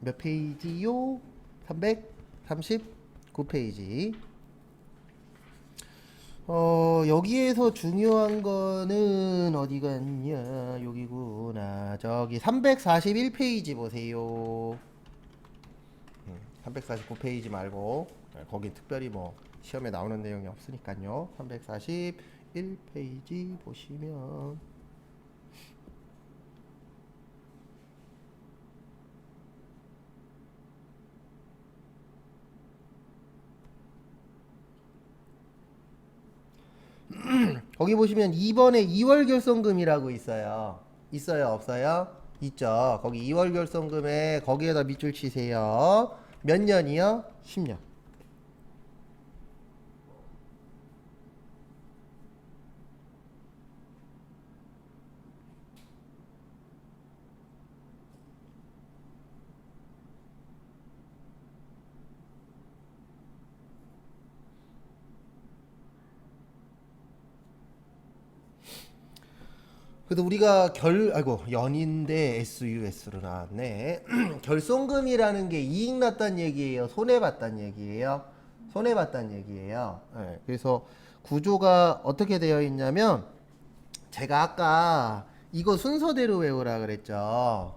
몇 페이지요? 339페이지. 여기에서 중요한 거는 어디가 있냐? 여기구나. 저기 341페이지 보세요. 349페이지 말고 거기 특별히 뭐 시험에 나오는 내용이 없으니까요. 341페이지 보시면 거기 보시면 2번에 2월 결손금이라고 있어요. 있어요, 없어요? 있죠. 거기 2월 결손금에 거기에다 밑줄 치세요. 몇 년이요? 10년. 그래서 우리가 연인대 SUS로 나왔네. 결손금이라는 게 이익 났단 얘기예요? 손해봤단 얘기예요? 손해봤단 얘기예요. 네, 그래서 구조가 어떻게 되어 있냐면, 제가 아까 이거 순서대로 외우라 그랬죠.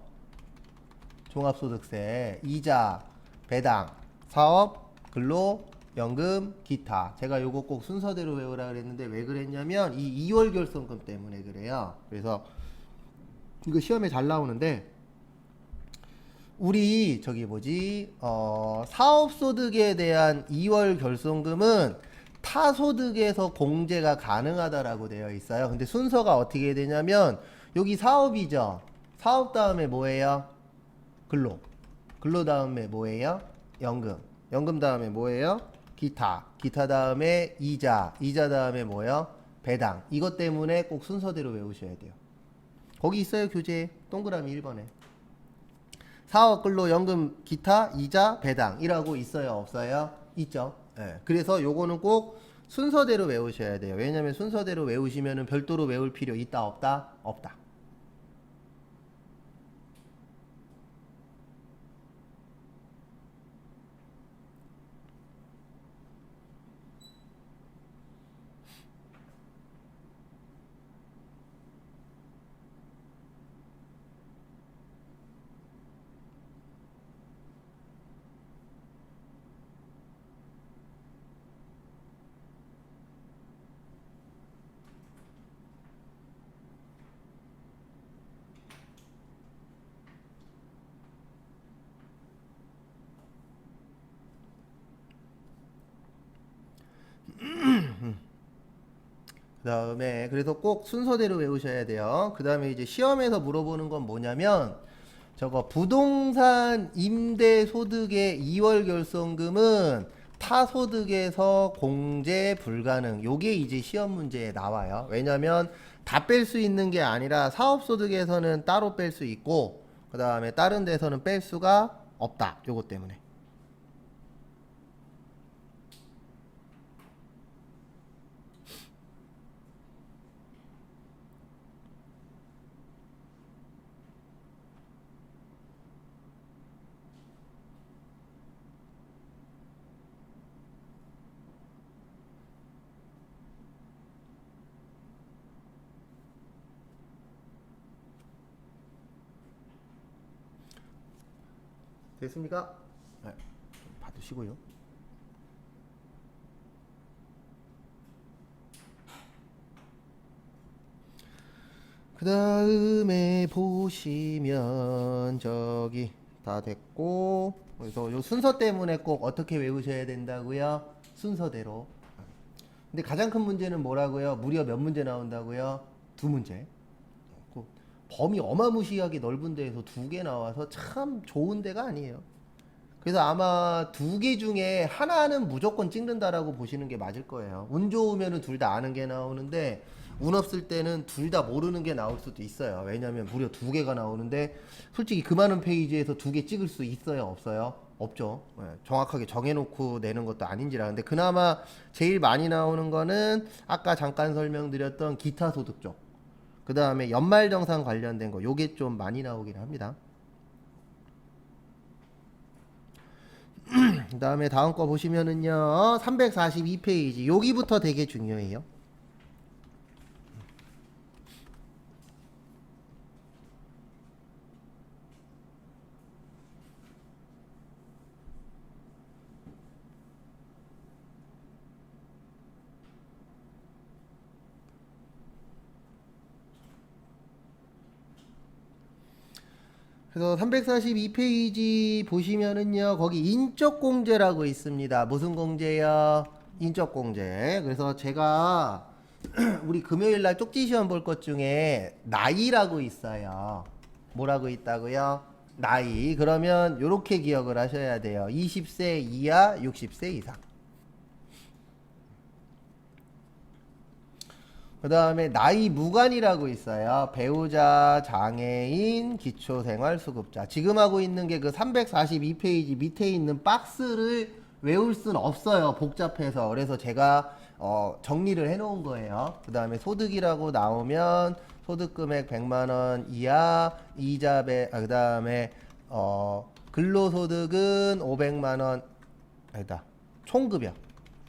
종합소득세, 이자, 배당, 사업, 근로, 연금, 기타. 제가 요거 꼭 순서대로 외우라 그랬는데 왜 그랬냐면 이 2월 결손금 때문에 그래요. 그래서 이거 시험에 잘 나오는데 우리 저기 뭐지 사업소득에 대한 2월 결손금은 타소득에서 공제가 가능하다라고 되어 있어요. 근데 순서가 어떻게 되냐면 여기 사업이죠. 사업 다음에 뭐예요? 근로. 근로 다음에 뭐예요? 연금. 연금 다음에 뭐예요? 기타. 기타 다음에 이자. 이자 다음에 뭐예요? 배당. 이것 때문에 꼭 순서대로 외우셔야 돼요. 거기 있어요, 교재. 동그라미 1번에. 사업, 근로, 연금, 기타, 이자, 배당이라고 있어요, 없어요? 있죠. 예. 그래서 요거는 꼭 순서대로 외우셔야 돼요. 왜냐면 순서대로 외우시면은 별도로 외울 필요 있다, 없다? 없다. 그 다음에 그래서 꼭 순서대로 외우셔야 돼요. 그 다음에 이제 시험에서 물어보는 건 뭐냐면 저거 부동산 임대 소득의 2월 결손금은 타소득에서 공제 불가능. 요게 이제 시험 문제에 나와요. 왜냐면 다 뺄 수 있는 게 아니라 사업소득에서는 따로 뺄 수 있고 그 다음에 다른 데서는 뺄 수가 없다. 요것 때문에. 됐습니까? 네, 좀 봐두시고요. 그 다음에 보시면 저기 다 됐고 그래서 요 순서 때문에 꼭 어떻게 외우셔야 된다고요? 순서대로. 근데 가장 큰 문제는 뭐라고요? 무려 몇 문제 나온다고요? 두 문제. 그 범위 어마무시하게 넓은 데에서 두 개 나와서 참 좋은 데가 아니에요. 그래서 아마 두 개 중에 하나는 무조건 찍는다라고 보시는 게 맞을 거예요. 운 좋으면은 둘 다 아는 게 나오는데 운 없을 때는 둘 다 모르는 게 나올 수도 있어요. 왜냐면 무려 두 개가 나오는데 솔직히 그 많은 페이지에서 두 개 찍을 수 있어요, 없어요? 없죠. 예, 정확하게 정해놓고 내는 것도 아닌지라. 근데 그나마 제일 많이 나오는 거는 아까 잠깐 설명드렸던 기타 소득 쪽. 그 다음에 연말정산 관련된 거. 요게 좀 많이 나오긴 합니다. 그 다음에 다음 거 보시면은요 342페이지 여기부터 되게 중요해요. 그래서 342페이지 보시면은요 거기 인적공제라고 있습니다. 무슨 공제요? 인적공제. 그래서 제가 우리 금요일날 쪽지 시험 볼 것 중에 나이라고 있어요. 뭐라고 있다고요? 나이. 그러면 요렇게 기억을 하셔야 돼요. 20세 이하 60세 이상. 그 다음에 나이 무관이라고 있어요. 배우자, 장애인, 기초생활수급자. 지금 하고 있는 게 그 342페이지 밑에 있는 박스를 외울 순 없어요. 복잡해서. 그래서 제가 정리를 해 놓은 거예요. 그 다음에 소득이라고 나오면 소득금액 100만원 이하, 그 다음에 근로소득은 500만원, 아니다. 총급여.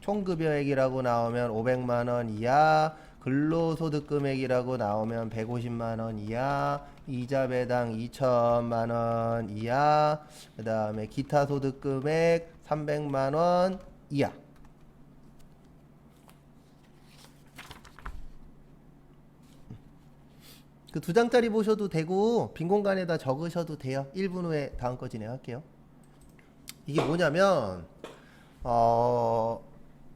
총급여액이라고 나오면 500만원 이하, 근로소득 금액이라고 나오면 150만원 이하, 이자 배당 2천만원 이하, 그 다음에 기타 소득 금액 300만원 이하. 그 두 장짜리 보셔도 되고 빈 공간에다 적으셔도 돼요. 1분 후에 다음 거 진행할게요. 이게 뭐냐면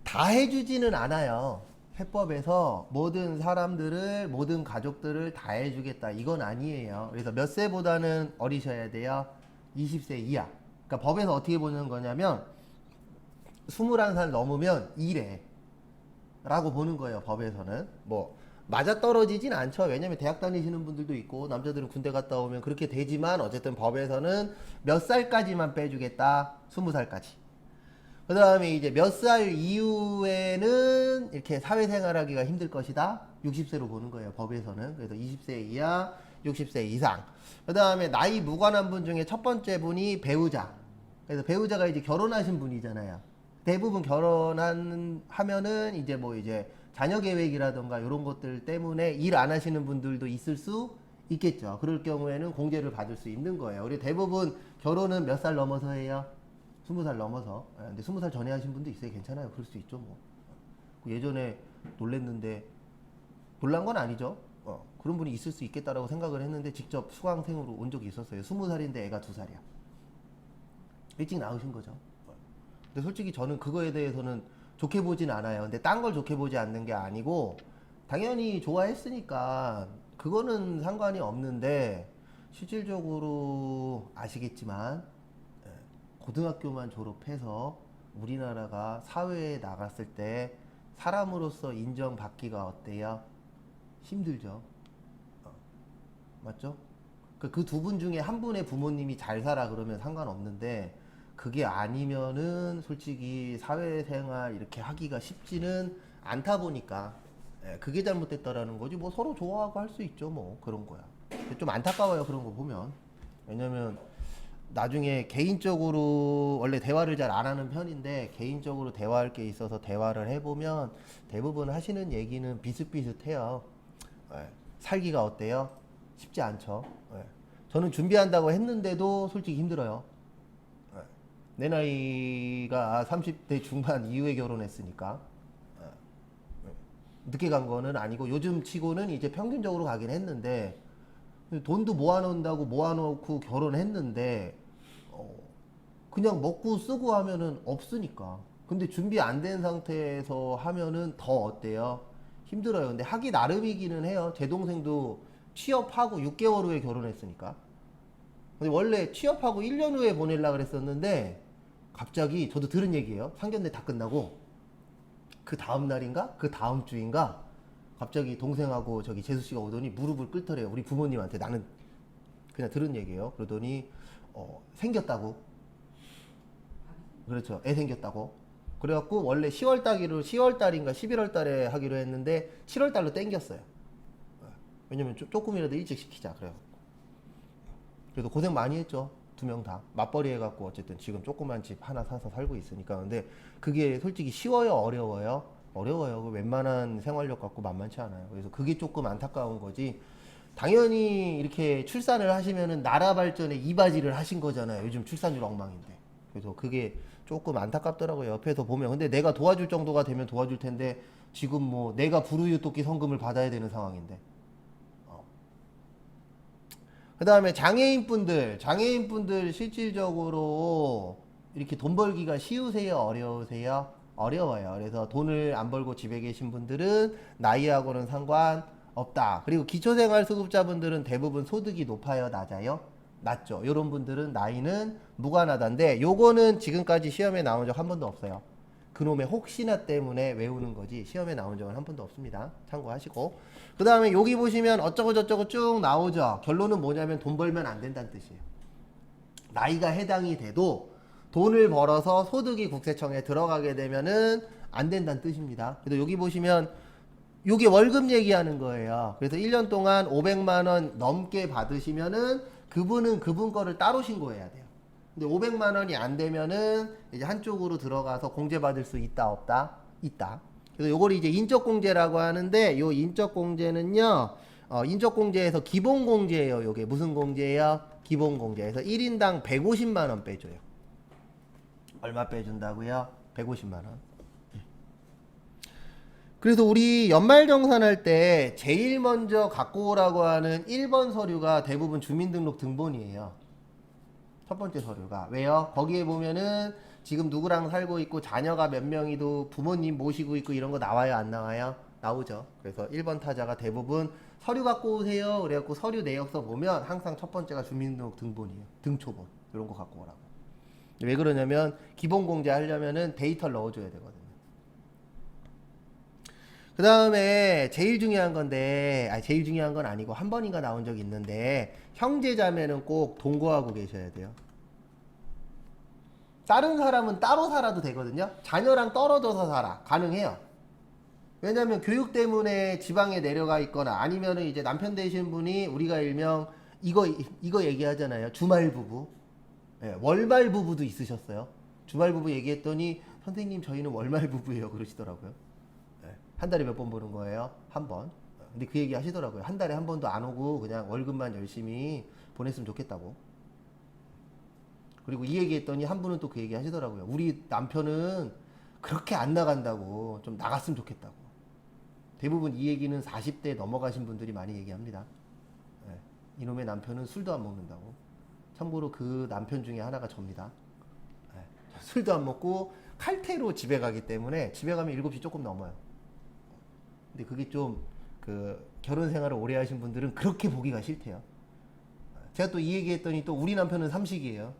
다 해주지는 않아요. 해법에서 모든 사람들을, 모든 가족들을 다 해주겠다, 이건 아니에요. 그래서 몇 세보다는 어리셔야 돼요? 20세 이하. 그러니까 법에서 어떻게 보는 거냐면 21살 넘으면 이래 라고 보는 거예요. 법에서는 뭐 맞아떨어지진 않죠. 왜냐면 대학 다니시는 분들도 있고 남자들은 군대 갔다 오면 그렇게 되지만 어쨌든 법에서는 몇 살까지만 빼주겠다. 20살까지. 그 다음에 이제 몇 살 이후에는 이렇게 사회생활하기가 힘들 것이다. 60세로 보는 거예요. 법에서는. 그래서 20세 이하, 60세 이상. 그 다음에 나이 무관한 분 중에 첫 번째 분이 배우자. 그래서 배우자가 이제 결혼하신 분이잖아요. 대부분 하면은 이제 뭐 이제 자녀 계획이라던가 이런 것들 때문에 일 안 하시는 분들도 있을 수 있겠죠. 그럴 경우에는 공제를 받을 수 있는 거예요. 우리 대부분 결혼은 몇 살 넘어서 해요? 20살 넘어서. 근데 20살 전에 하신 분도 있어요. 괜찮아요. 그럴 수 있죠 뭐. 예전에 놀랬는데 놀란 건 아니죠. 그런 분이 있을 수 있겠다라고 생각을 했는데 직접 수강생으로 온 적이 있었어요. 20살인데 애가 2살이야. 일찍 나으신 거죠. 근데 솔직히 저는 그거에 대해서는 좋게 보진 않아요. 근데 딴 걸 좋게 보지 않는 게 아니고 당연히 좋아했으니까 그거는 상관이 없는데 실질적으로 아시겠지만 고등학교만 졸업해서 우리나라가 사회에 나갔을 때 사람으로서 인정받기가 어때요? 힘들죠. 맞죠? 그 두 분 중에 한 분의 부모님이 잘 살아 그러면 상관없는데 그게 아니면은 솔직히 사회생활 이렇게 하기가 쉽지는 않다 보니까 그게 잘못됐다라는 거지. 뭐 서로 좋아하고 할 수 있죠. 뭐 그런 거야. 좀 안타까워요. 그런 거 보면. 왜냐면 나중에 개인적으로 원래 대화를 잘 안 하는 편인데 개인적으로 대화할 게 있어서 대화를 해보면 대부분 하시는 얘기는 비슷비슷해요. 살기가 어때요? 쉽지 않죠. 저는 준비한다고 했는데도 솔직히 힘들어요. 내 나이가 30대 중반 이후에 결혼했으니까 늦게 간 거는 아니고 요즘 치고는 이제 평균적으로 가긴 했는데 돈도 모아놓는다고 모아놓고 결혼했는데 그냥 먹고 쓰고 하면은 없으니까. 근데 준비 안 된 상태에서 하면은 더 어때요? 힘들어요. 근데 하기 나름이기는 해요. 제 동생도 취업하고 6개월 후에 결혼했으니까. 근데 원래 취업하고 1년 후에 보내려고 그랬었는데 갑자기 저도 들은 얘기예요. 상견례 다 끝나고 그 다음 날인가? 그 다음 주인가? 갑자기 동생하고 저기 재수 씨가 오더니 무릎을 꿇더래요. 우리 부모님한테. 나는 그냥 들은 얘기예요. 그러더니 생겼다고. 그렇죠. 애 생겼다고. 그래갖고 원래 10월달인가 11월달에 하기로 했는데 7월달로 땡겼어요. 왜냐면 조금이라도 일찍 시키자 그래요. 그래도 고생 많이 했죠. 두 명 다 맞벌이 해갖고 어쨌든 지금 조그만 집 하나 사서 살고 있으니까. 근데 그게 솔직히 쉬워요, 어려워요? 어려워요. 그 웬만한 생활력 갖고 만만치 않아요. 그래서 그게 조금 안타까운 거지. 당연히 이렇게 출산을 하시면은 나라 발전에 이바지를 하신 거잖아요. 요즘 출산율 엉망인데. 그래서 그게 조금 안타깝더라고요. 옆에서 보면. 근데 내가 도와줄 정도가 되면 도와줄 텐데 지금 뭐 내가 불우유토끼 성금을 받아야 되는 상황인데. 그 다음에 장애인분들 실질적으로 이렇게 돈 벌기가 쉬우세요? 어려우세요? 어려워요. 그래서 돈을 안 벌고 집에 계신 분들은 나이하고는 상관없다. 그리고 기초생활수급자분들은 대부분 소득이 높아요? 낮아요? 낮죠. 이런 분들은 나이는 무관하다인데 요거는 지금까지 시험에 나온 적 한 번도 없어요. 그놈의 혹시나 때문에 외우는 거지 시험에 나온 적은 한 번도 없습니다. 참고하시고. 그 다음에 여기 보시면 어쩌고 저쩌고 쭉 나오죠. 결론은 뭐냐면 돈 벌면 안 된다는 뜻이에요. 나이가 해당이 돼도 돈을 벌어서 소득이 국세청에 들어가게 되면은 안 된다는 뜻입니다. 그래서 여기 보시면 요게 월급 얘기하는 거예요. 그래서 1년 동안 500만 원 넘게 받으시면은 그분은 그분 거를 따로 신고해야 돼요. 근데 500만 원이 안 되면은 이제 한쪽으로 들어가서 공제받을 수 있다 없다? 있다. 그래서 요걸 이제 인적공제라고 하는데 요 인적공제는요. 인적공제에서 기본공제예요. 요게 무슨 공제예요? 기본공제에서 1인당 150만 원 빼줘요. 얼마 빼준다고요? 150만 원. 그래서 우리 연말정산할 때 제일 먼저 갖고 오라고 하는 1번 서류가 대부분 주민등록 등본이에요. 첫 번째 서류가. 왜요? 거기에 보면은 지금 누구랑 살고 있고 자녀가 몇 명이도 부모님 모시고 있고 이런 거 나와요? 안 나와요? 나오죠. 그래서 1번 타자가 대부분 서류 갖고 오세요. 그래갖고 서류 내역서 보면 항상 첫 번째가 주민등록 등본이에요. 등초본. 이런 거 갖고 오라고. 왜 그러냐면 기본 공제하려면은 데이터를 넣어줘야 되거든요. 그 다음에 제일 중요한 건데, 제일 중요한 건 아니고 한 번인가 나온 적이 있는데 형제자매는 꼭 동거하고 계셔야 돼요. 다른 사람은 따로 살아도 되거든요. 자녀랑 떨어져서 살아. 가능해요. 왜냐면 교육 때문에 지방에 내려가 있거나 아니면은 이제 남편 되신 분이 우리가 일명 이거 얘기하잖아요. 주말 부부. 예, 월말 부부도 있으셨어요. 주말 부부 얘기했더니 선생님 저희는 월말 부부예요 그러시더라고요. 예, 한 달에 몇 번 보는 거예요? 한 번. 근데 그 얘기 하시더라고요. 한 달에 한 번도 안 오고 그냥 월급만 열심히 보냈으면 좋겠다고. 그리고 이 얘기 했더니 한 분은 또 그 얘기 하시더라고요. 우리 남편은 그렇게 안 나간다고 좀 나갔으면 좋겠다고. 대부분 이 얘기는 40대 넘어가신 분들이 많이 얘기합니다. 예, 이놈의 남편은 술도 안 먹는다고. 참고로 그 남편 중에 하나가 접니다. 예, 술도 안 먹고 칼퇴로 집에 가기 때문에 집에 가면 7시 조금 넘어요. 근데 그게 좀 그 결혼 생활을 오래 하신 분들은 그렇게 보기가 싫대요. 제가 또 이 얘기 했더니 또 우리 남편은 삼식이에요.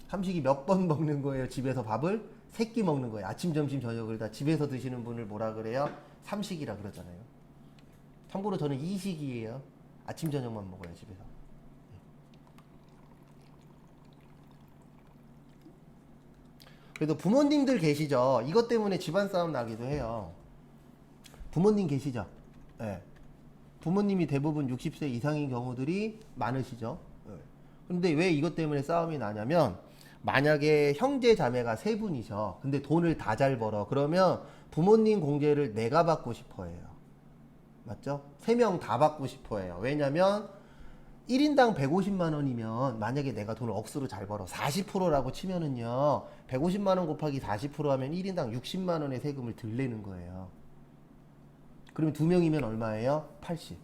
삼식이 몇 번 먹는 거예요? 집에서 밥을? 3끼 먹는 거예요. 아침, 점심, 저녁을 다 집에서 드시는 분을 뭐라 그래요? 삼식이라 그러잖아요. 참고로 저는 이식이에요. 아침, 저녁만 먹어요, 집에서. 그래도 부모님들 계시죠? 이것 때문에 집안 싸움 나기도 해요. 부모님 계시죠? 네. 부모님이 대부분 60세 이상인 경우들이 많으시죠? 네. 근데 왜 이것 때문에 싸움이 나냐면 만약에 형제 자매가 세 분이셔. 근데 돈을 다 잘 벌어. 그러면 부모님 공제를 내가 받고 싶어 해요. 맞죠? 세 명 다 받고 싶어 해요. 왜냐면 1인당 150만 원이면 만약에 내가 돈을 억수로 잘 벌어 40%라고 치면은요 150만 원 곱하기 40% 하면 1인당 60만 원의 세금을 덜 내는 거예요. 그러면 두 명이면 얼마예요? 80.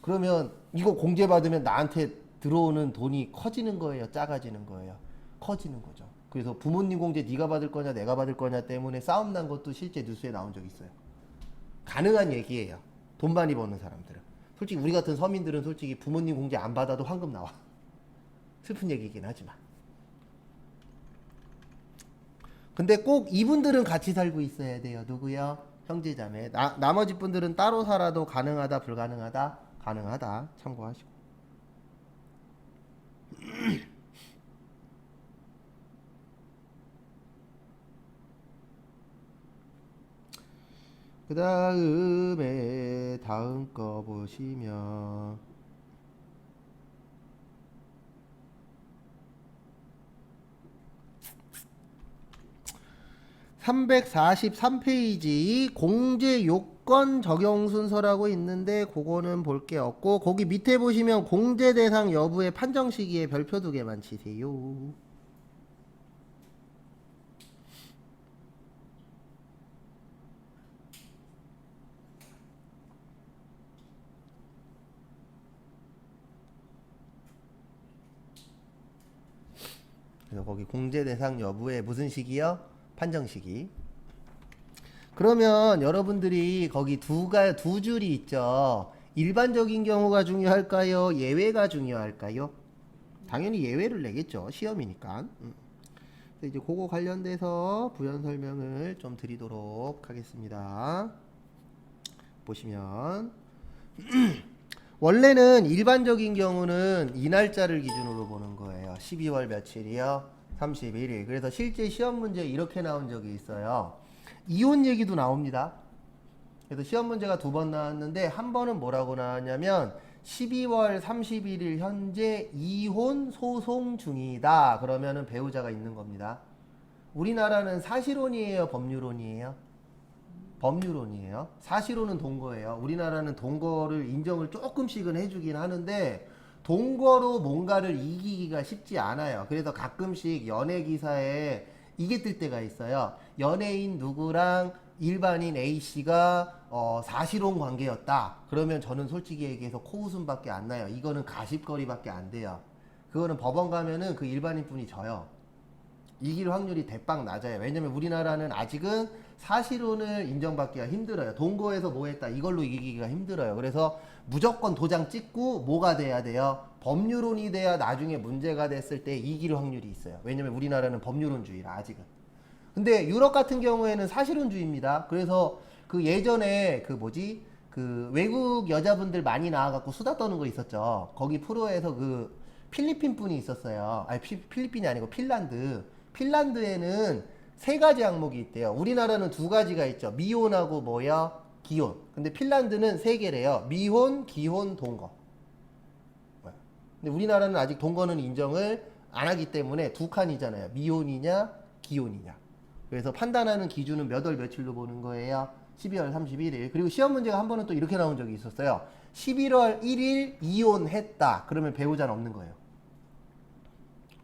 그러면 이거 공제받으면 나한테 들어오는 돈이 커지는 거예요? 작아지는 거예요? 커지는 거죠. 그래서 부모님 공제 네가 받을 거냐 내가 받을 거냐 때문에 싸움 난 것도 실제 뉴스에 나온 적 있어요. 가능한 얘기예요. 돈 많이 버는 사람들은. 솔직히 우리 같은 서민들은 솔직히 부모님 공제 안 받아도 황금 나와. 슬픈 얘기긴 하지만. 근데 꼭 이분들은 같이 살고 있어야 돼요. 누구요? 형제자매. 나머지 분들은 따로 살아도 가능하다 불가능하다? 가능하다. 참고하시고. 그 다음에 다음 거 보시면 343페이지 공제 요건 적용 순서라고 있는데 그거는 볼 게 없고 거기 밑에 보시면 공제 대상 여부의 판정 시기에 별표 2개만 치세요. 그래서 거기 공제 대상 여부의 무슨 시기요? 판정 시기. 그러면 여러분들이 거기 두 줄이 있죠. 일반적인 경우가 중요할까요? 예외가 중요할까요? 당연히 예외를 내겠죠. 시험이니까. 이제 그거 관련돼서 부연 설명을 좀 드리도록 하겠습니다. 보시면 원래는 일반적인 경우는 이 날짜를 기준으로 보는 거예요. 12월 며칠이요? 31일. 그래서 실제 시험 문제 이렇게 나온 적이 있어요. 이혼 얘기도 나옵니다. 그래서 시험 문제가 2번 나왔는데 한 번은 뭐라고 나왔냐면 12월 31일 현재 이혼 소송 중이다. 그러면은 배우자가 있는 겁니다. 우리나라는 사실혼이에요, 법률혼이에요? 법률혼이에요. 사실혼은 동거예요. 우리나라는 동거를 인정을 조금씩은 해주긴 하는데 동거로 뭔가를 이기기가 쉽지 않아요. 그래서 가끔씩 연예 기사에 이게 뜰 때가 있어요. 연예인 누구랑 일반인 A씨가 사실혼 관계였다. 그러면 저는 솔직히 얘기해서 코웃음밖에 안 나요. 이거는 가십거리밖에 안 돼요. 그거는 법원 가면은 그 일반인 분이 져요. 이길 확률이 대빵 낮아요. 왜냐면 우리나라는 아직은 사실혼을 인정받기가 힘들어요. 동거에서 뭐 했다 이걸로 이기기가 힘들어요. 그래서 무조건 도장 찍고 뭐가 돼야 돼요? 법률혼이 돼야 나중에 문제가 됐을 때 이길 확률이 있어요. 왜냐면 우리나라는 법률혼주의라 아직은. 근데 유럽 같은 경우에는 사실혼주의입니다. 그래서 그 예전에 그 뭐지? 그 외국 여자분들 많이 나와갖고 수다 떠는 거 있었죠. 거기 프로에서 그 필리핀 분이 있었어요. 아니 필리핀이 아니고 핀란드. 핀란드에는 3가지 항목이 있대요. 우리나라는 2가지가 있죠. 미혼하고 뭐야? 기혼. 근데 핀란드는 3개래요. 미혼, 기혼, 동거. 근데 우리나라는 아직 동거는 인정을 안 하기 때문에 2칸이잖아요. 미혼이냐, 기혼이냐. 그래서 판단하는 기준은 몇 월 며칠로 보는 거예요? 12월 31일. 그리고 시험 문제가 한 번은 또 이렇게 나온 적이 있었어요. 11월 1일 이혼했다. 그러면 배우자는 없는 거예요.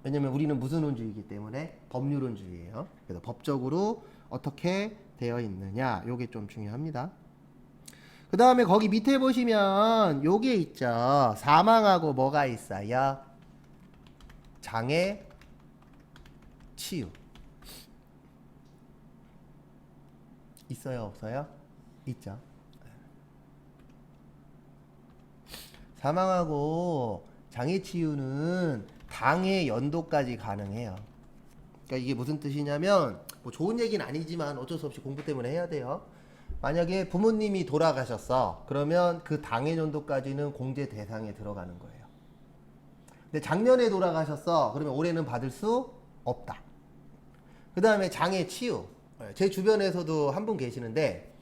왜냐면 우리는 무슨 혼주의이기 때문에 법률혼주의예요. 그래서 법적으로 어떻게 되어 있느냐 요게 좀 중요합니다. 그 다음에 거기 밑에 보시면 요게 있죠. 사망하고 뭐가 있어요? 장애, 치유. 있어요, 없어요? 있죠. 사망하고 장애 치유는 당해 연도까지 가능해요. 그러니까 이게 무슨 뜻이냐면 뭐 좋은 얘기는 아니지만 어쩔 수 없이 공부 때문에 해야 돼요. 만약에 부모님이 돌아가셨어. 그러면 그 당해 연도까지는 공제 대상에 들어가는 거예요. 근데 작년에 돌아가셨어. 그러면 올해는 받을 수 없다. 그 다음에 장애 치유. 제 주변에서도 한 분 계시는데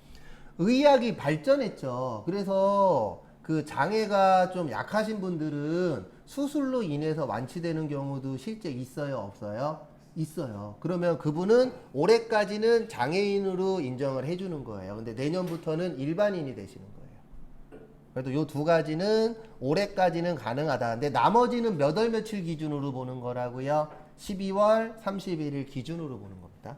의학이 발전했죠. 그래서 그 장애가 좀 약하신 분들은 수술로 인해서 완치되는 경우도 실제 있어요, 없어요? 있어요. 그러면 그분은 올해까지는 장애인으로 인정을 해주는 거예요. 근데 내년부터는 일반인이 되시는 거예요. 그래도 요 2가지는 올해까지는 가능하다. 근데 나머지는 몇 월 며칠 기준으로 보는 거라고요? 12월 31일 기준으로 보는 겁니다.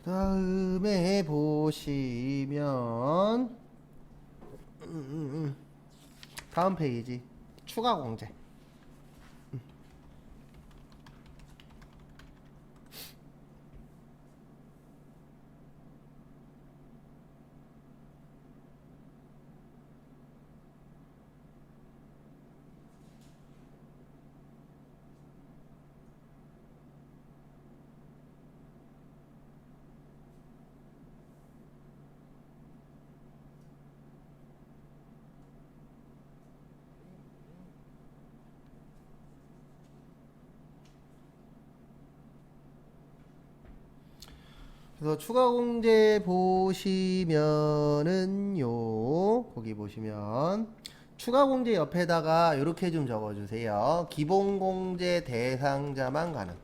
다음에 보시면 다음 페이지 추가 공제. 그래서 추가 공제 보시면은요, 거기 보시면 추가 공제 옆에다가 이렇게 좀 적어주세요. 기본 공제 대상자만 가능.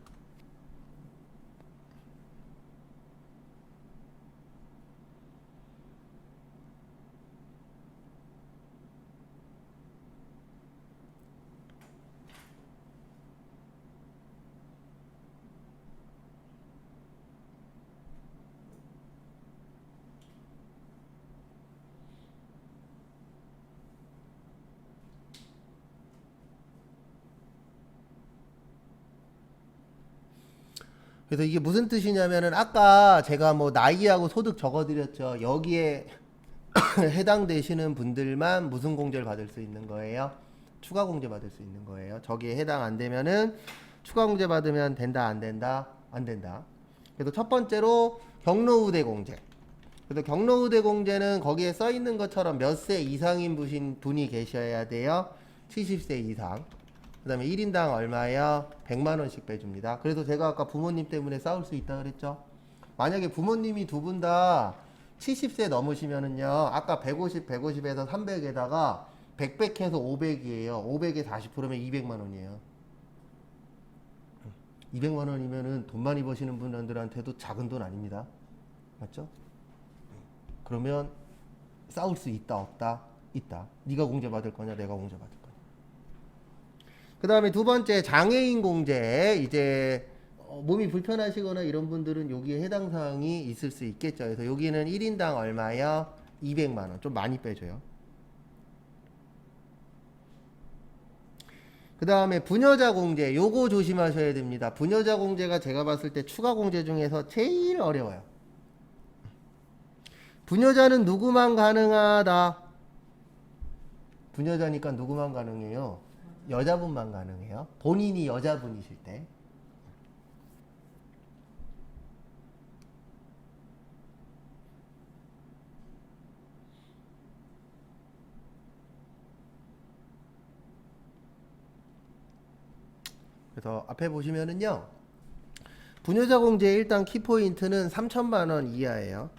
그래서 이게 무슨 뜻이냐면은 아까 제가 뭐 나이하고 소득 적어드렸죠. 여기에 해당되시는 분들만 무슨 공제를 받을 수 있는 거예요? 추가 공제 받을 수 있는 거예요. 저기에 해당 안 되면은 추가 공제 받으면 된다, 안 된다? 안 된다. 그래서 첫 번째로 경로우대 공제. 그래서 경로우대 공제는 거기에 써 있는 것처럼 몇 세 이상인 분이 계셔야 돼요. 70세 이상. 그 다음에 1인당 얼마예요? 100만 원씩 빼줍니다. 그래서 제가 아까 부모님 때문에 싸울 수 있다 그랬죠. 만약에 부모님이 두 분 다 70세 넘으시면은요, 아까 150, 150에서 300에다가 100 해서 500이에요. 500에 40%면 200만 원이에요. 200만 원이면은 돈 많이 버시는 분들한테도 작은 돈 아닙니다. 맞죠? 그러면 싸울 수 있다, 없다? 있다. 네가 공제 받을 거냐, 내가 공제 받을 거냐. 그 다음에 두 번째 장애인 공제. 이제 몸이 불편하시거나 이런 분들은 여기에 해당 사항이 있을 수 있겠죠. 그래서 여기는 1인당 얼마요? 200만 원. 좀 많이 빼줘요. 그 다음에 부녀자 공제. 요거 조심하셔야 됩니다. 부녀자 공제가 제가 봤을 때 추가 공제 중에서 제일 어려워요. 부녀자는 누구만 가능하다? 부녀자니까 누구만 가능해요? 여자분만 가능해요. 본인이 여자분이실 때. 그래서 앞에 보시면은요, 부녀자 공제 일단 키포인트는 3천만 원 이하예요.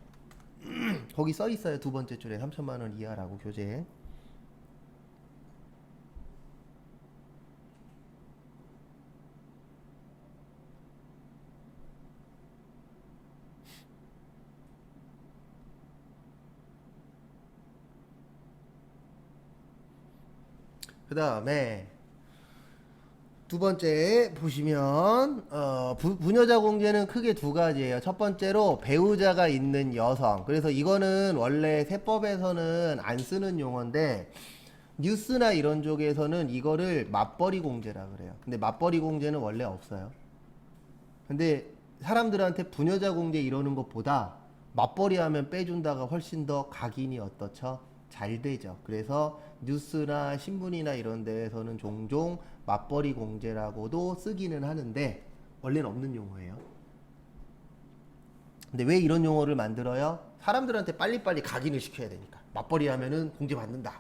거기 써 있어요. 두 번째 줄에 3천만 원 이하라고 교재. 그 다음에 두 번째 보시면 부녀자 공제는 크게 두 가지예요. 첫 번째로 배우자가 있는 여성. 그래서 이거는 원래 세법에서는 안 쓰는 용어인데 뉴스나 이런 쪽에서는 이거를 맞벌이 공제라 그래요. 근데 맞벌이 공제는 원래 없어요. 근데 사람들한테 부녀자 공제 이러는 것보다 맞벌이 하면 빼준다가 훨씬 더 각인이 어떻죠? 잘 되죠. 그래서 뉴스나 신문이나 이런 데에서는 종종 맞벌이 공제라고도 쓰기는 하는데 원래는 없는 용어예요. 근데 왜 이런 용어를 만들어요? 사람들한테 빨리빨리 각인을 시켜야 되니까. 맞벌이 하면은 공제 받는다.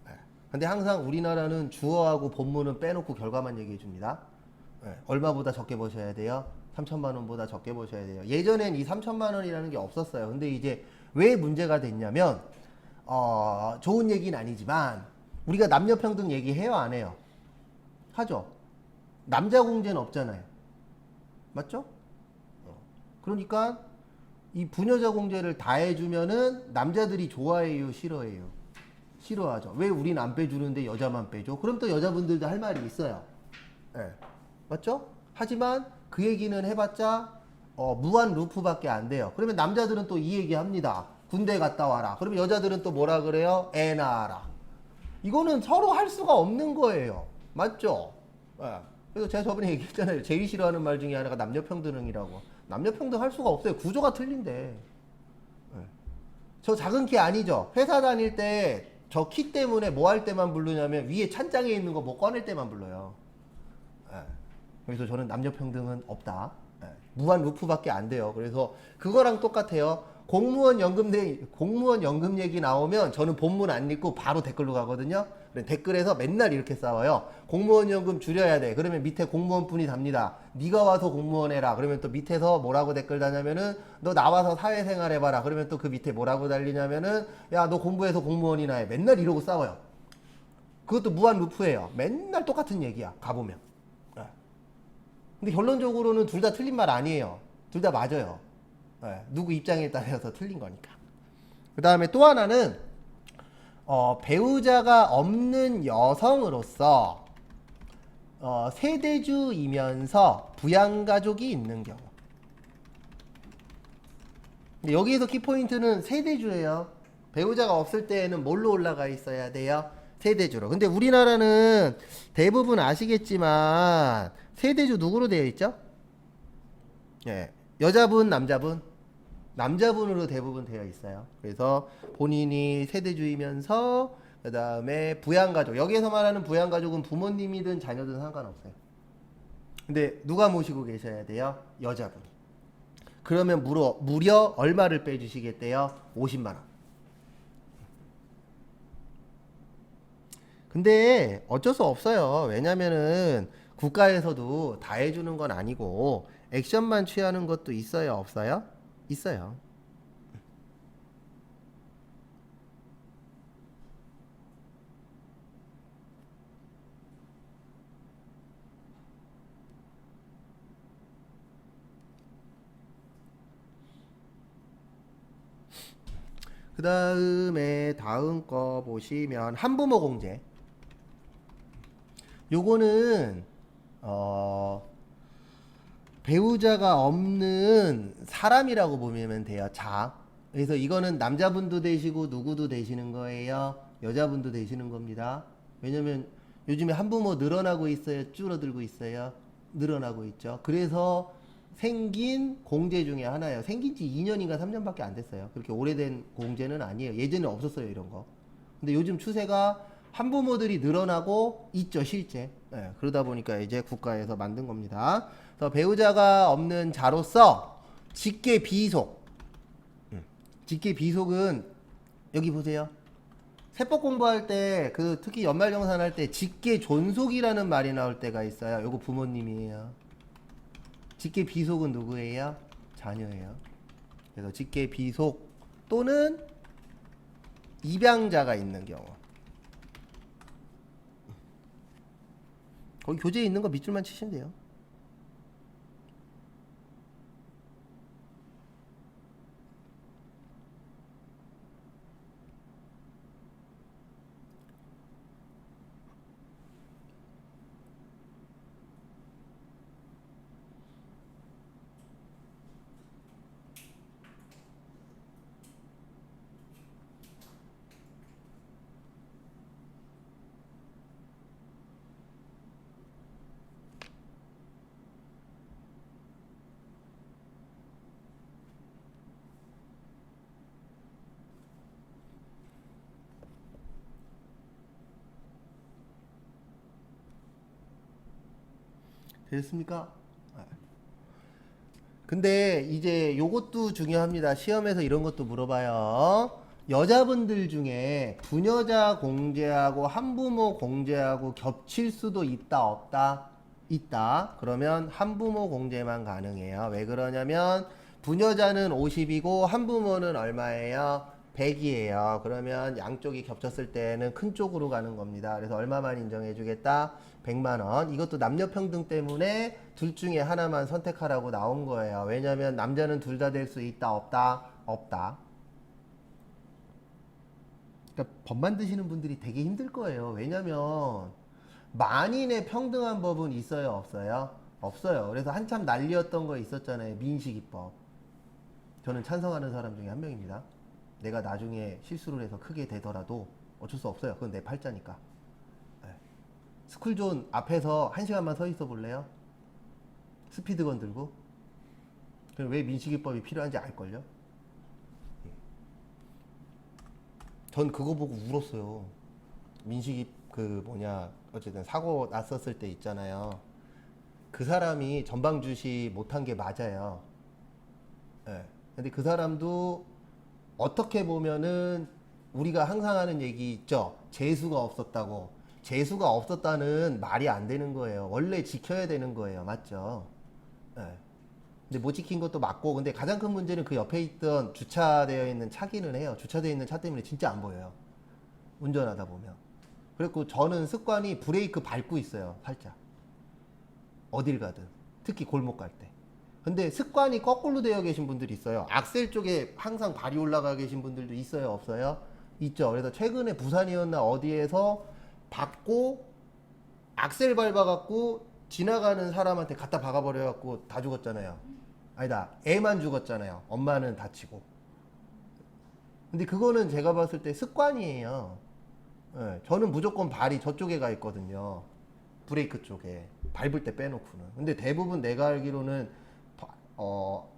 예. 근데 항상 우리나라는 주어하고 본문은 빼놓고 결과만 얘기해 줍니다. 예. 얼마보다 적게 버셔야 돼요? 3천만 원보다 적게 버셔야 돼요. 예전엔 이 3천만 원이라는 게 없었어요. 근데 이제 왜 문제가 됐냐면 좋은 얘기는 아니지만 우리가 남녀평등 얘기해요, 안 해요? 하죠. 남자 공제는 없잖아요. 맞죠? 그러니까 이 부녀자 공제를 다 해주면은 남자들이 좋아해요, 싫어해요? 싫어하죠. 왜 우린 안 빼주는데 여자만 빼줘? 그럼 또 여자분들도 할 말이 있어요. 예. 맞죠? 하지만 그 얘기는 해봤자 무한 루프밖에 안 돼요. 그러면 남자들은 또 이 얘기 합니다. 군대 갔다 와라. 그러면 여자들은 또 뭐라 그래요? 애 낳아라. 이거는 서로 할 수가 없는 거예요. 맞죠? 예. 그래서 제가 저번에 얘기했잖아요. 제일 싫어하는 말 중에 하나가 남녀평등이라고. 남녀평등 할 수가 없어요. 구조가 틀린데. 예. 저 작은 키 아니죠? 회사 다닐 때 저 키 때문에 뭐 할 때만 부르냐면 위에 찬장에 있는 거 뭐 꺼낼 때만 불러요. 예. 그래서 저는 남녀평등은 없다. 예. 무한 루프밖에 안 돼요. 그래서 그거랑 똑같아요. 공무원 연금 얘기 나오면 저는 본문 안 읽고 바로 댓글로 가거든요. 댓글에서 맨날 이렇게 싸워요. 공무원 연금 줄여야 돼. 그러면 밑에 공무원분이 답니다. 네가 와서 공무원 해라. 그러면 또 밑에서 뭐라고 댓글 다냐면은 너 나와서 사회생활 해봐라. 그러면 또 그 밑에 뭐라고 달리냐면은 야 너 공부해서 공무원이나 해. 맨날 이러고 싸워요. 그것도 무한 루프예요. 맨날 똑같은 얘기야. 가보면. 근데 결론적으로는 둘 다 틀린 말 아니에요. 둘 다 맞아요. 누구 입장에 따라서 틀린 거니까. 그 다음에 또 하나는 배우자가 없는 여성으로서 세대주이면서 부양가족이 있는 경우. 근데 여기에서 키포인트는 세대주예요. 배우자가 없을 때에는 뭘로 올라가 있어야 돼요? 세대주로. 근데 우리나라는 대부분 아시겠지만 세대주 누구로 되어 있죠? 예, 여자분, 남자분? 남자분으로 대부분 되어 있어요. 그래서 본인이 세대주이면서 그 다음에 부양가족. 여기에서 말하는 부양가족은 부모님이든 자녀든 상관없어요. 근데 누가 모시고 계셔야 돼요? 여자분이. 그러면 무려 얼마를 빼주시겠대요? 50만 원. 근데 어쩔 수 없어요. 왜냐면은 국가에서도 다 해주는 건 아니고 액션만 취하는 것도 있어요, 없어요? 있어요. 그 다음에 다음 거 보시면 한부모 공제. 요거는 배우자가 없는 사람이라고 보면 돼요. 자. 그래서 이거는 남자분도 되시고 누구도 되시는 거예요. 여자분도 되시는 겁니다. 왜냐면 요즘에 한부모 늘어나고 있어요. 줄어들고 있어요. 늘어나고 있죠. 그래서 생긴 공제 중에 하나예요. 생긴 지 2년인가 3년밖에 안 됐어요. 그렇게 오래된 공제는 아니에요. 예전에 없었어요, 이런 거. 근데 요즘 추세가 한부모들이 늘어나고 있죠, 실제. 네, 그러다 보니까 이제 국가에서 만든 겁니다. 그래서 배우자가 없는 자로서 직계 비속. 직계 비속은 여기 보세요. 세법 공부할 때 특히 연말정산 할 때 직계 존속이라는 말이 나올 때가 있어요. 요거 부모님이에요. 직계 비속은 누구예요? 자녀예요. 그래서 직계 비속 또는 입양자가 있는 경우. 거기 교재에 있는 거 밑줄만 치시면 돼요. 됐습니까? 근데 이제 요것도 중요합니다. 시험에서 이런 것도 물어봐요. 여자분들 중에 부녀자 공제하고 한부모 공제하고 겹칠 수도 있다, 없다? 있다. 그러면 한부모 공제만 가능해요. 왜 그러냐면 부녀자는 50이고 한부모는 얼마예요? 100이에요. 그러면 양쪽이 겹쳤을 때는 큰 쪽으로 가는 겁니다. 그래서 얼마만 인정해 주겠다? 100만 원. 이것도 남녀 평등 때문에 둘 중에 하나만 선택하라고 나온 거예요. 왜냐면 남자는 둘 다 될 수 있다, 없다? 없다. 그러니까 법 만드시는 분들이 되게 힘들 거예요. 왜냐면 만인의 평등한 법은 있어요, 없어요? 없어요. 그래서 한참 난리였던 거 있었잖아요. 민식이법. 저는 찬성하는 사람 중에 한 명입니다. 내가 나중에 실수를 해서 크게 되더라도 어쩔 수 없어요. 그건 내 팔자니까. 네. 스쿨존 앞에서 1시간만 서 있어 볼래요? 스피드건 들고? 그럼 왜 민식이법이 필요한지 알걸요? 전 그거 보고 울었어요. 민식이 어쨌든 사고 났었을 때 있잖아요. 그 사람이 전방주시 못한 게 맞아요. 네. 근데 그 사람도 어떻게 보면은 우리가 항상 하는 얘기 있죠. 재수가 없었다고. 재수가 없었다는 말이 안 되는 거예요. 원래 지켜야 되는 거예요. 맞죠? 예. 근데 못 지킨 것도 맞고, 근데 가장 큰 문제는 그 옆에 있던 주차되어 있는 차기는 해요. 주차되어 있는 차 때문에 진짜 안 보여요. 운전하다 보면. 그리고 저는 습관이 브레이크 밟고 있어요. 살짝. 어딜 가든. 특히 골목 갈 때. 근데 습관이 거꾸로 되어 계신 분들이 있어요. 악셀 쪽에 항상 발이 올라가 계신 분들도 있어요, 없어요? 있죠. 그래서 최근에 부산이었나 어디에서 밟고 악셀 밟아갖고 지나가는 사람한테 갖다 박아버려갖고 다 죽었잖아요. 아니다, 애만 죽었잖아요. 엄마는 다치고. 근데 그거는 제가 봤을 때 습관이에요. 예, 저는 무조건 발이 저쪽에 가 있거든요. 브레이크 쪽에. 밟을 때 빼놓고는. 근데 대부분 내가 알기로는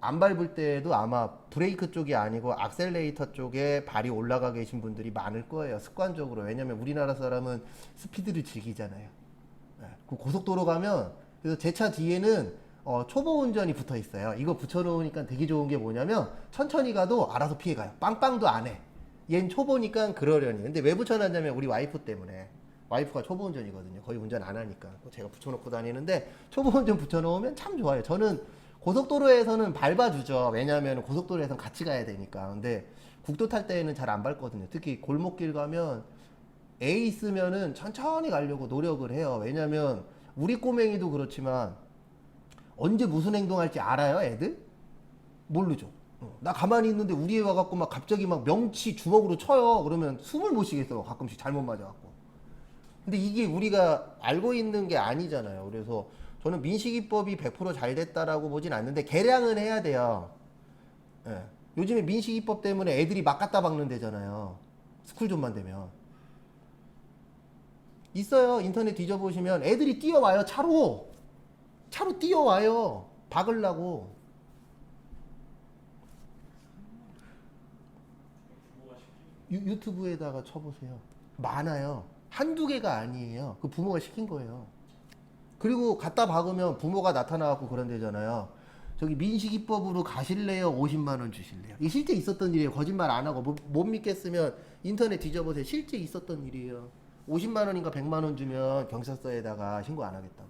안 밟을 때도 아마 브레이크 쪽이 아니고 악셀레이터 쪽에 발이 올라가 계신 분들이 많을 거예요. 습관적으로. 왜냐면 우리나라 사람은 스피드를 즐기잖아요. 예, 그 고속도로 가면, 그래서 제 차 뒤에는 초보 운전이 붙어 있어요. 이거 붙여놓으니까 되게 좋은 게 뭐냐면 천천히 가도 알아서 피해가요. 빵빵도 안 해. 얜 초보니까 그러려니. 근데 왜 붙여놨냐면 우리 와이프 때문에. 와이프가 초보 운전이거든요. 거의 운전 안 하니까. 제가 붙여놓고 다니는데 초보 운전 붙여놓으면 참 좋아요. 저는 고속도로에서는 밟아주죠. 왜냐하면 고속도로에서는 같이 가야 되니까. 근데 국도 탈 때는 잘 안 밟거든요. 특히 골목길 가면 애 있으면은 천천히 가려고 노력을 해요. 왜냐면 우리 꼬맹이도 그렇지만 언제 무슨 행동할지 알아요, 애들? 모르죠. 나 가만히 있는데 우리 애 와갖고 막 갑자기 막 명치 주먹으로 쳐요. 그러면 숨을 못 쉬겠어. 가끔씩 잘못 맞아갖고. 근데 이게 우리가 알고 있는 게 아니잖아요. 그래서 저는 민식이법이 100%잘 됐다라고 보진 않는데 개량은 해야 돼요. 예. 요즘에 민식이법 때문에 애들이 막 갖다 박는 데잖아요. 스쿨존만 되면. 있어요. 인터넷 뒤져보시면 애들이 뛰어와요. 차로. 차로 뛰어와요. 박으려고. 유튜브에다가 쳐보세요. 많아요. 한두 개가 아니에요. 그 부모가 시킨 거예요. 그리고 갖다 박으면 부모가 나타나갖고 그런 데잖아요. 저기 민식이법으로 가실래요? 50만 원 주실래요? 이게 실제 있었던 일이에요. 거짓말 안 하고 못 믿겠으면 인터넷 뒤져보세요. 실제 있었던 일이에요. 50만 원인가 100만 원 주면 경찰서에다가 신고 안 하겠다고.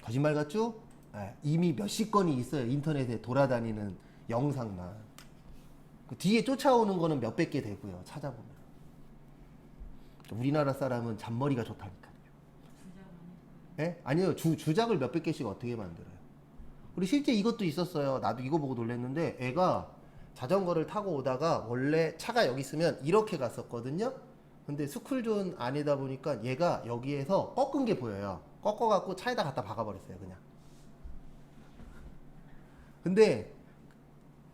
거짓말 같죠? 네, 이미 몇십 건이 있어요. 인터넷에 돌아다니는 영상만. 그 뒤에 쫓아오는 거는 몇백 개 되고요. 찾아보면. 우리나라 사람은 잔머리가 좋다니까요. 예? 아니요. 주작을 몇백 개씩 어떻게 만들어요? 그리고 실제 이것도 있었어요. 나도 이거 보고 놀랐는데 애가 자전거를 타고 오다가 원래 차가 여기 있으면 이렇게 갔었거든요. 근데 스쿨존 아니다 보니까 얘가 여기에서 꺾은 게 보여요. 꺾어갖고 차에다 갖다 박아버렸어요. 그냥. 근데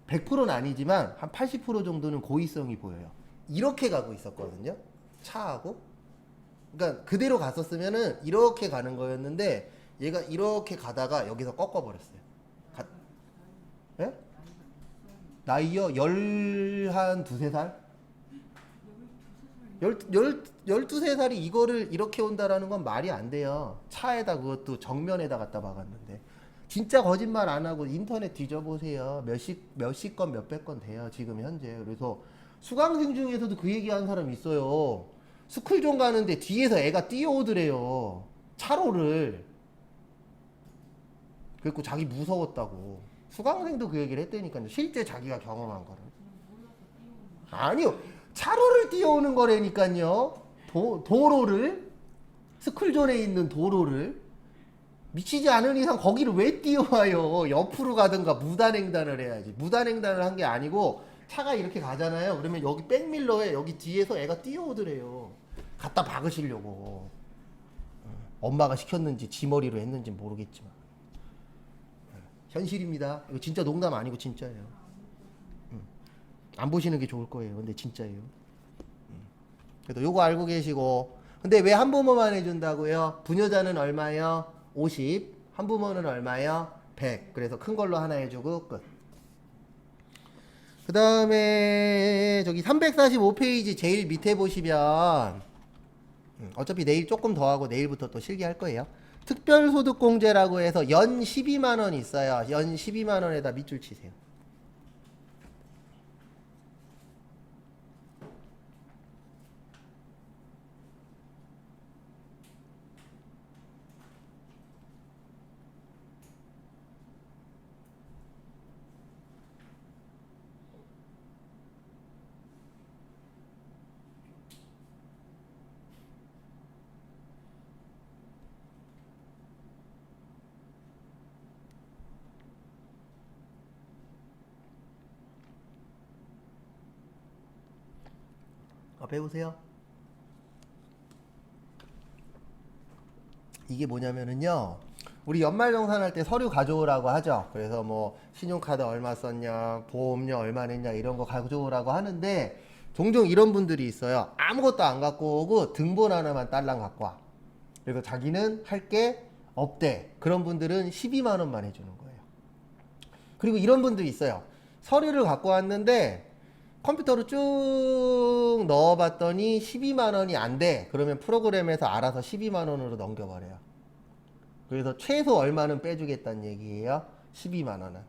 100%는 아니지만 한 80% 정도는 고의성이 보여요. 이렇게 가고 있었거든요. 차하고. 그러니까 그대로 갔었으면은 이렇게 가는 거였는데 얘가 이렇게 가다가 여기서 꺾어버렸어요. 예? 나이요? 한 두세 살? 12세 살이 이거를 이렇게 온다라는 건 말이 안 돼요. 차에다 그것도 정면에다 갖다 박았는데. 진짜 거짓말 안 하고 인터넷 뒤져보세요. 몇십 건, 몇백 건 돼요. 지금 현재. 그래서 수강생 중에서도 그 얘기하는 사람 있어요. 스쿨존 가는데 뒤에서 애가 뛰어오더래요. 차로를. 그래갖고 자기 무서웠다고. 수강생도 그 얘기를 했다니까요. 실제 자기가 경험한 거를. 아니요. 차로를 뛰어오는 거라니까요. 도로를. 스쿨존에 있는 도로를. 미치지 않은 이상 거기를 왜 뛰어와요? 옆으로 가든가 무단횡단을 해야지. 무단횡단을 한 게 아니고 차가 이렇게 가잖아요. 그러면 여기 백밀러에 여기 뒤에서 애가 뛰어오더래요. 갖다 박으시려고. 엄마가 시켰는지 지 머리로 했는지 모르겠지만. 현실입니다. 이거 진짜 농담 아니고 진짜예요. 안 보시는 게 좋을 거예요. 근데 진짜예요. 그래도 요거 알고 계시고. 근데 왜 한부모만 해준다고요? 부녀자는 얼마요? 50. 한부모는 얼마요? 100. 그래서 큰 걸로 하나 해주고 끝. 그 다음에 저기 345페이지 제일 밑에 보시면 어차피 내일 조금 더 하고 내일부터 또 실기할 거예요. 특별소득공제라고 해서 연 12만원 있어요. 연 12만원에다 밑줄 치세요. 배우세요. 이게 뭐냐면은요. 우리 연말정산할 때 서류 가져오라고 하죠. 그래서 뭐 신용카드 얼마 썼냐, 보험료 얼마 냈냐 이런 거 가져오라고 하는데 종종 이런 분들이 있어요. 아무것도 안 갖고 오고 등본 하나만 딸랑 갖고 와. 그래서 자기는 할 게 없대. 그런 분들은 12만 원만 해주는 거예요. 그리고 이런 분도 있어요. 서류를 갖고 왔는데 컴퓨터로 쭉 넣어봤더니 12만 원이 안 돼. 그러면 프로그램에서 알아서 12만 원으로 넘겨버려요. 그래서 최소 얼마는 빼주겠다는 얘기예요. 12만 원은.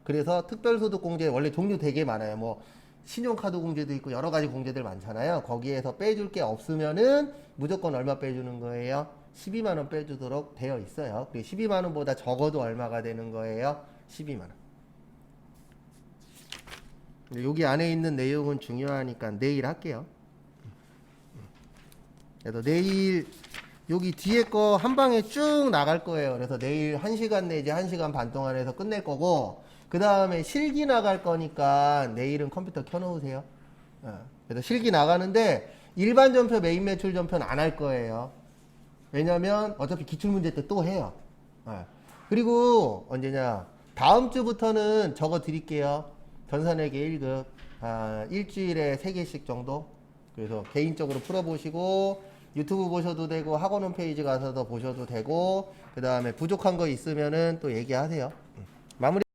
그래서 특별소득공제 원래 종류 되게 많아요. 뭐 신용카드 공제도 있고 여러 가지 공제들 많잖아요. 거기에서 빼줄 게 없으면은 무조건 얼마 빼주는 거예요? 12만 원 빼주도록 되어 있어요. 그리고 12만 원보다 적어도 얼마가 되는 거예요? 12만 원. 여기 안에 있는 내용은 중요하니까 내일 할게요. 그래서 내일 여기 뒤에 거 한 방에 쭉 나갈 거예요. 그래서 내일 1시간 내지 1시간 반 동안 해서 끝낼 거고, 그 다음에 실기 나갈 거니까 내일은 컴퓨터 켜놓으세요. 그래서 실기 나가는데 일반 전표, 메인 매출 전표는 안 할 거예요. 왜냐면 어차피 기출문제 때 또 해요. 그리고 언제냐, 다음 주부터는 적어 드릴게요. 전산회계 1급 일주일에 3개씩 정도. 그래서 개인적으로 풀어보시고 유튜브 보셔도 되고 학원 홈페이지 가서도 보셔도 되고, 그 다음에 부족한 거 있으면은 또 얘기하세요. 마무리.